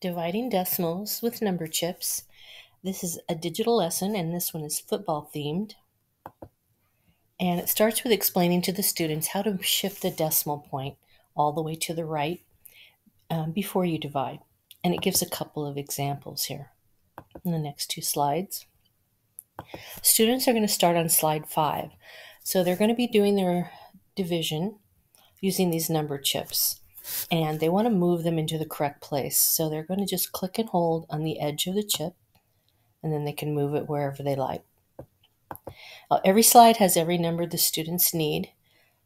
Dividing decimals with number chips. This is a digital lesson, and this one is football themed. And it starts with explaining to the students how to shift the decimal point all the way to the right before you divide. And it gives a couple of examples here in the next two slides. Students are going to start on slide 5. So they're going to be doing their division using these number chips. And they want to move them into the correct place. So they're going to just click and hold on the edge of the chip, and then they can move it wherever they like. Every slide has every number the students need.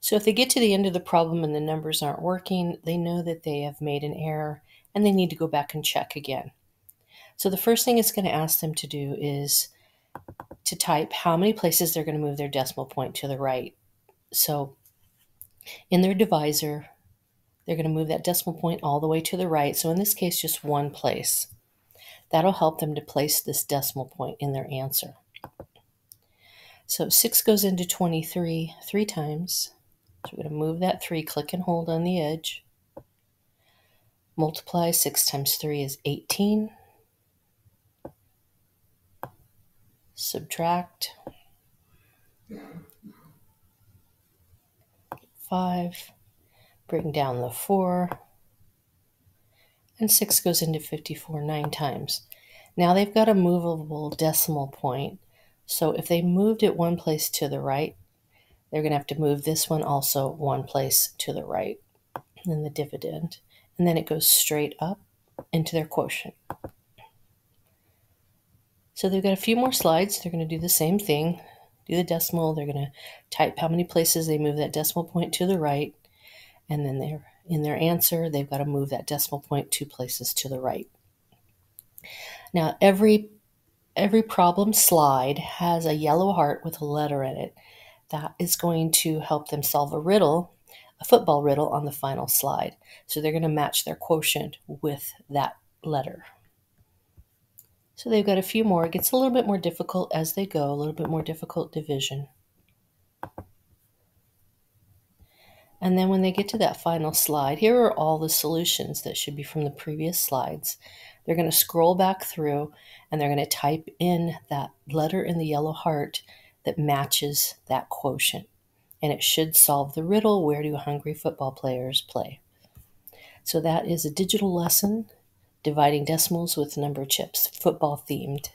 So if they get to the end of the problem and the numbers aren't working, they know that they have made an error and they need to go back and check again. So the first thing it's going to ask them to do is to type how many places they're going to move their decimal point to the right. So in their divisor, they're going to move that decimal point all the way to the right. So in this case, just one place. That'll help them to place this decimal point in their answer. So 6 goes into 23 3 times. So we're going to move that 3, click and hold on the edge. Multiply 6 times 3 is 18. Subtract 5. Bring down the 4. And 6 goes into 54 9 times. Now they've got a movable decimal point. So if they moved it one place to the right, they're going to have to move this one also one place to the right, and then the dividend. And then it goes straight up into their quotient. So they've got a few more slides. They're going to do the same thing, do the decimal. They're going to type how many places they move that decimal point to the right. And then in their answer, they've got to move that decimal point 2 places to the right. Now, every problem slide has a yellow heart with a letter in it. That is going to help them solve a riddle, a football riddle, on the final slide. So they're going to match their quotient with that letter. So they've got a few more. It gets a little bit more difficult as they go, a little bit more difficult division. And then when they get to that final slide, here are all the solutions that should be from the previous slides. They're going to scroll back through and they're going to type in that letter in the yellow heart that matches that quotient. And it should solve the riddle, where do hungry football players play? So that is a digital lesson, dividing decimals with number chips, football themed.